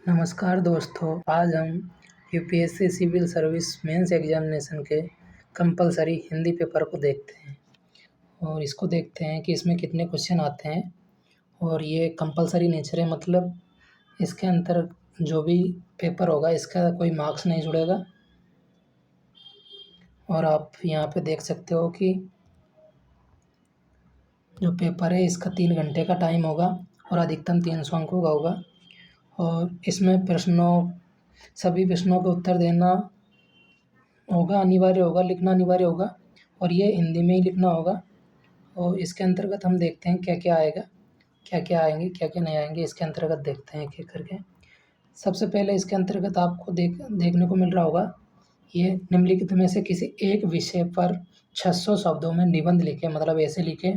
नमस्कार दोस्तों, आज हम UPSC civil service mains examination के कंपलसरी हिंदी पेपर को देखते हैं और इसको देखते हैं कि इसमें कितने क्वेश्चन आते हैं। और ये कंपलसरी नेचर है, मतलब इसके अंदर जो भी पेपर होगा इसका कोई मार्क्स नहीं जुड़ेगा। और आप यहाँ पे देख सकते हो कि जो पेपर है इसका 3 घंटे का टाइम होगा और अधिकतम 300 अंकों का होगा। और इसमें सभी प्रश्नों का उत्तर देना होगा, अनिवार्य होगा, लिखना अनिवार्य होगा और ये हिंदी में ही लिखना होगा। और इसके अंतर्गत हम देखते हैं क्या क्या आएगा, क्या क्या आएंगे, क्या क्या नहीं आएंगे। इसके अंतर्गत देखते हैं एक एक करके। सबसे पहले इसके अंतर्गत आपको देखने को मिल रहा होगा, ये निम्नलिखित में से किसी एक विषय पर 600 शब्दों में निबंध लिखे, मतलब ऐसे लिखे।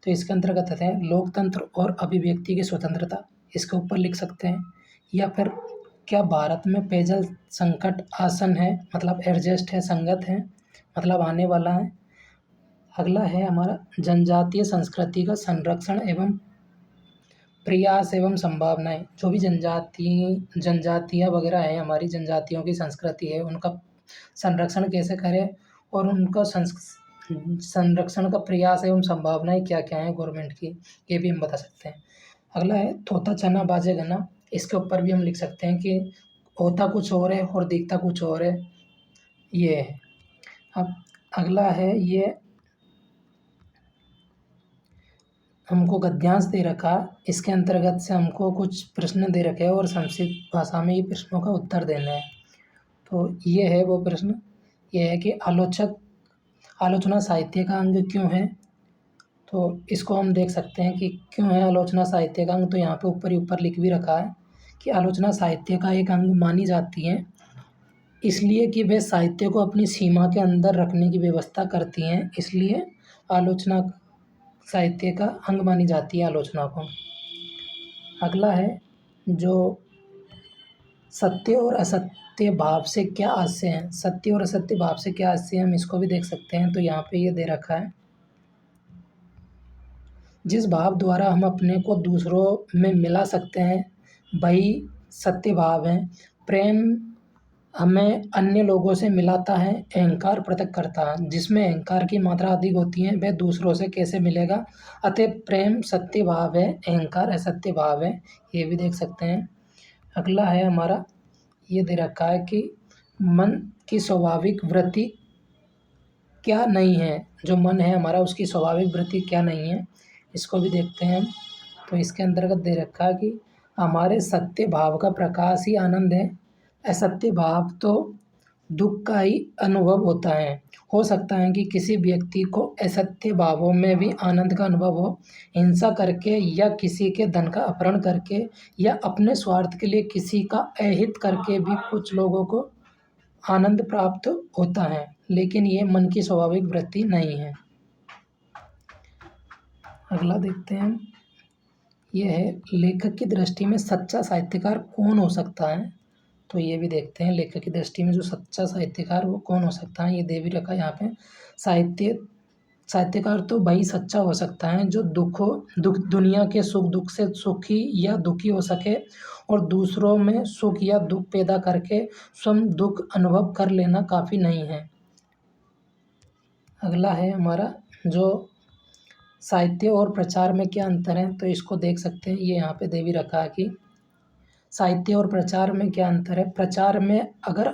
तो इसके अंतर्गत आते हैं लोकतंत्र और अभिव्यक्ति की स्वतंत्रता, इसके ऊपर लिख सकते हैं। या फिर क्या भारत में पेयजल संकट आसन है, मतलब एडजस्ट है, संगत है, मतलब आने वाला है। अगला है हमारा जनजातीय संस्कृति का संरक्षण एवं प्रयास एवं संभावनाएं। जो भी जनजातियाँ वगैरह है, हमारी जनजातियों की संस्कृति है, उनका संरक्षण कैसे करें और उनका संरक्षण का प्रयास एवं संभावनाएं क्या क्या हैं गवर्नमेंट की, ये भी हम बता सकते हैं। अगला है तोता चना बाजे गना, इसके ऊपर भी हम लिख सकते हैं कि होता कुछ और है और दिखता कुछ और है, ये है। अब अगला है, ये हमको गद्यांश दे रखा, इसके अंतर्गत से हमको कुछ प्रश्न दे रखे हैं और संक्षिप्त भाषा में ये प्रश्नों का उत्तर देना है। तो ये है वो प्रश्न, ये है कि आलोचना साहित्य का अंग क्यों है। तो इसको हम देख सकते हैं कि क्यों है आलोचना साहित्य का अंग। तो यहाँ पे ऊपर ही ऊपर लिख भी रखा है कि आलोचना साहित्य का एक अंग मानी जाती है, इसलिए कि वे साहित्य को अपनी सीमा के अंदर रखने की व्यवस्था करती हैं, इसलिए आलोचना साहित्य का अंग मानी जाती है आलोचना को। अगला है जो सत्य और असत्य भाव से क्या आशय है। सत्य और असत्य भाव से क्या आशय है, हम इसको भी देख सकते हैं। तो यहाँ पे ये दे रखा है, जिस भाव द्वारा हम अपने को दूसरों में मिला सकते हैं वही सत्य भाव है। प्रेम हमें अन्य लोगों से मिलाता है, अहंकार पृथक करता है। जिसमें अहंकार की मात्रा अधिक होती है वह दूसरों से कैसे मिलेगा। अतः प्रेम सत्य भाव है, अहंकार असत्य भाव है, ये भी देख सकते हैं। अगला है हमारा, ये दे रखा है कि मन की स्वाभाविक वृत्ति क्या नहीं है। जो मन है हमारा उसकी स्वाभाविक वृत्ति क्या नहीं है, इसको भी देखते हैं हम। तो इसके अंतर्गत दे रखा है कि हमारे सत्य भाव का प्रकाश ही आनंद है, असत्य भाव तो दुख का ही अनुभव होता है। हो सकता है कि किसी व्यक्ति को असत्य भावों में भी आनंद का अनुभव हो, हिंसा करके या किसी के धन का अपहरण करके या अपने स्वार्थ के लिए किसी का अहित करके भी कुछ लोगों को आनंद प्राप्त होता है, लेकिन ये मन की स्वाभाविक वृत्ति नहीं है। अगला देखते हैं, ये है लेखक की दृष्टि में सच्चा साहित्यकार कौन हो सकता है। तो ये भी देखते हैं, लेखक की दृष्टि में जो सच्चा साहित्यकार वो कौन हो सकता है। ये दे भी रखा है यहाँ पे, साहित्यकार तो वही सच्चा हो सकता है जो दुनिया के सुख दुख से सुखी या दुखी हो सके और दूसरों में सुख या दुख पैदा करके स्वयं दुख अनुभव कर लेना काफ़ी नहीं है। अगला है हमारा, जो साहित्य और प्रचार में क्या अंतर है। तो इसको देख सकते हैं, ये यहाँ पे दे भी रखा है कि साहित्य और प्रचार में क्या अंतर है। प्रचार में अगर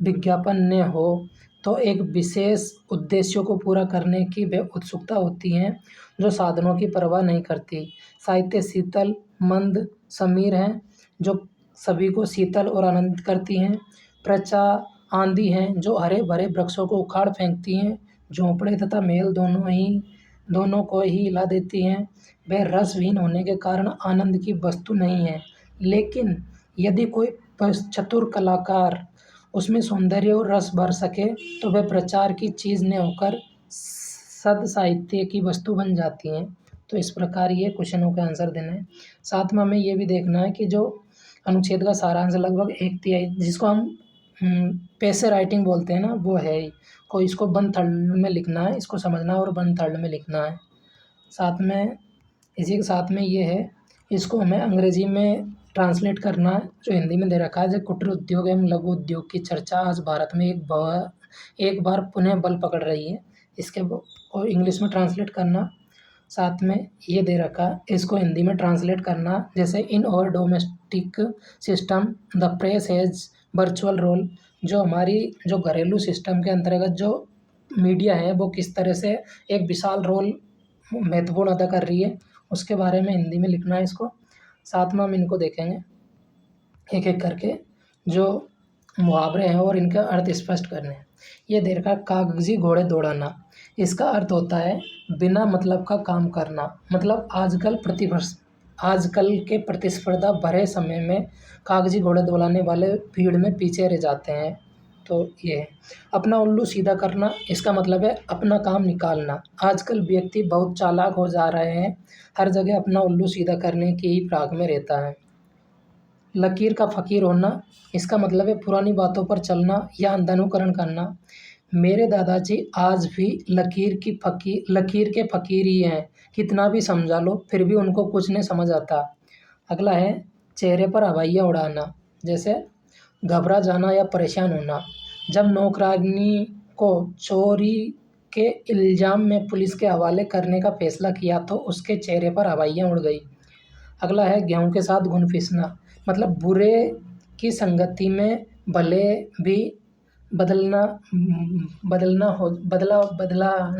विज्ञापन न हो तो एक विशेष उद्देश्यों को पूरा करने की वह उत्सुकता होती है जो साधनों की परवाह नहीं करती। साहित्य शीतल मंद समीर हैं जो सभी को शीतल और आनंदित करती हैं। प्रचार आंधी हैं जो हरे भरे वृक्षों को उखाड़ फेंकती हैं, झोंपड़े तथा महल दोनों को ही हिला देती हैं। वह रसविहीन होने के कारण आनंद की वस्तु नहीं है, लेकिन यदि कोई चतुर कलाकार उसमें सौंदर्य और रस भर सके तो वह प्रचार की चीज़ न होकर सद साहित्य की वस्तु बन जाती हैं। तो इस प्रकार ये क्वेश्चनों के आंसर देना है। साथ में हमें ये भी देखना है कि जो अनुच्छेद का सारांश लगभग 1/3, जिसको हम पैसे राइटिंग बोलते हैं ना, वो है ही। को इसको बंद थर्ड में लिखना है, इसको समझना है और बंद थर्ड में लिखना है। साथ में इसी के साथ में ये है, इसको हमें अंग्रेजी में ट्रांसलेट करना जो हिंदी में दे रखा है, जो कुटीर उद्योग एवं लघु उद्योग की चर्चा आज भारत में एक बार पुनः बल पकड़ रही है। इसके और इंग्लिश में ट्रांसलेट करना साथ में ये दे रखा है, इसको हिंदी में ट्रांसलेट करना, जैसे in our domestic system the press has virtual role, जो हमारी जो घरेलू सिस्टम के अंतर्गत जो मीडिया है वो किस तरह से एक विशाल रोल महत्वपूर्ण अदा कर रही है, उसके बारे में हिंदी में लिखना है इसको। साथ में हम इनको देखेंगे एक एक करके, जो मुहावरे हैं और इनका अर्थ स्पष्ट करने हैं। ये दे रखा है, कागजी घोड़े दौड़ाना। इसका अर्थ होता है बिना मतलब का काम करना। मतलब आजकल के प्रतिस्पर्धा भरे समय में कागजी घोड़े दौड़ाने वाले भीड़ में पीछे रह जाते हैं। तो ये है अपना उल्लू सीधा करना। इसका मतलब है अपना काम निकालना। आजकल व्यक्ति बहुत चालाक हो जा रहे हैं, हर जगह अपना उल्लू सीधा करने की ही फिराक में रहता है। लकीर का फ़कीर होना, इसका मतलब है पुरानी बातों पर चलना या अंधानुकरण करना। मेरे दादाजी आज भी लकीर के फ़कीर ही हैं, कितना भी समझा लो फिर भी उनको कुछ नहीं समझ आता। अगला है चेहरे पर हवाइयाँ उड़ाना, जैसे घबरा जाना या परेशान होना। जब नौकरानी को चोरी के इल्ज़ाम में पुलिस के हवाले करने का फैसला किया तो उसके चेहरे पर हवाइयाँ उड़ गई। अगला है गेहूँ के साथ घुन पीसना, मतलब बुरे की संगति में भले भी बदलाना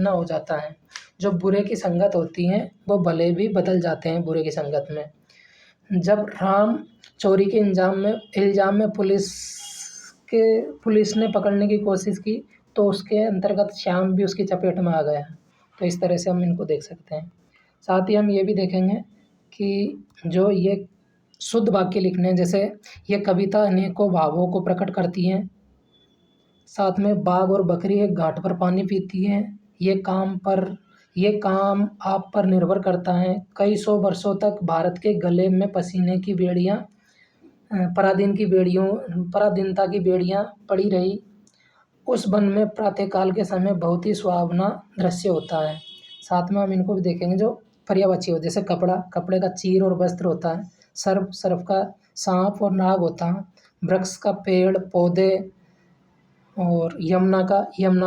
हो जाता है। जो बुरे की संगत होती हैं वो भले भी बदल जाते हैं बुरे की संगत में। जब राम चोरी के इल्ज़ाम में पुलिस ने पकड़ने की कोशिश की तो उसके अंतर्गत श्याम भी उसकी चपेट में आ गया। तो इस तरह से हम इनको देख सकते हैं। साथ ही हम ये भी देखेंगे कि जो ये शुद्ध वाक्य लिखने हैं, जैसे ये कविता अनेकों भावों को प्रकट करती हैं। साथ में बाघ और बकरी एक घाट पर पानी पीती हैं, ये काम आप पर निर्भर करता है। कई सौ वर्षों तक भारत के गले में पसीने की बेड़ियाँ पराधीनता की बेड़ियाँ पड़ी रही। उस वन में प्रातःकाल के समय बहुत ही सुहावना दृश्य होता है। साथ में हम इनको भी देखेंगे जो पर्यायवाची हो, जैसे कपड़े का चीर और वस्त्र होता है। सर्प का सांप और नाग होता है। वृक्ष का पेड़ पौधे, और यमुना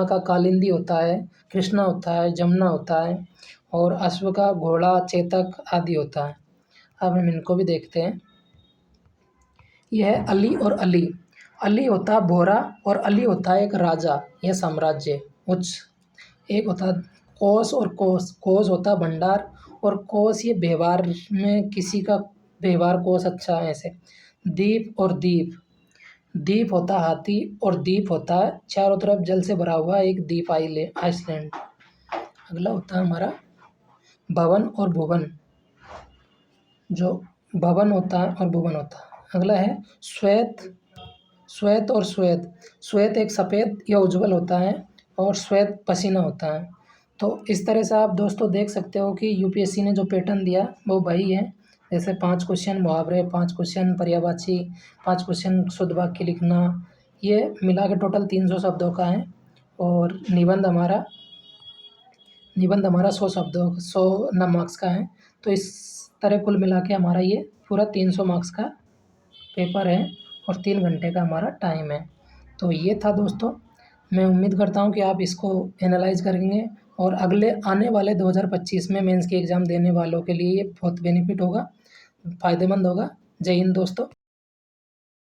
का कालिंदी होता है। कृष्णा होता है, जमुना होता है, और अश्व का घोड़ा चेतक आदि होता है। अब हम इनको भी देखते हैं। यह है अली और अली। अली होता है भोरा और अली होता है एक राजा या साम्राज्य उच्च। एक होता है कोस और कोस। कोस होता है भंडार और कोस ये व्यवहार में किसी का व्यवहार कोस अच्छा है ऐसे। दीप और दीप। दीप होता है हाथी और दीप होता है चारों तरफ जल से भरा हुआ एक द्वीप आइसलैंड। अगला होता है हमारा भवन और भुवन। जो भवन होता है और भुवन होता है। अगला है श्वेत और श्वेत। श्वेत एक सफ़ेद या उज्ज्वल होता है और श्वेत पसीना होता है। तो इस तरह से आप दोस्तों देख सकते हो कि यूपीएससी ने जो पैटर्न दिया वो वही है। जैसे 5 क्वेश्चन मुहावरे, 5 क्वेश्चन पर्यायवाची, 5 क्वेश्चन शुद्ध वाक्य लिखना, ये मिला के टोटल 300 शब्दों का है। और निबंध हमारा 100 मार्क्स का है। तो इस तरह कुल मिला के हमारा ये पूरा 300 मार्क्स का पेपर है और 3 घंटे का हमारा टाइम है। तो ये था दोस्तों, मैं उम्मीद करता हूँ कि आप इसको एनालाइज करेंगे और अगले आने वाले 2025 में मेंस की एग्ज़ाम देने वालों के लिए ये बहुत बेनिफिट होगा, फ़ायदेमंद होगा। जय हिंद दोस्तों।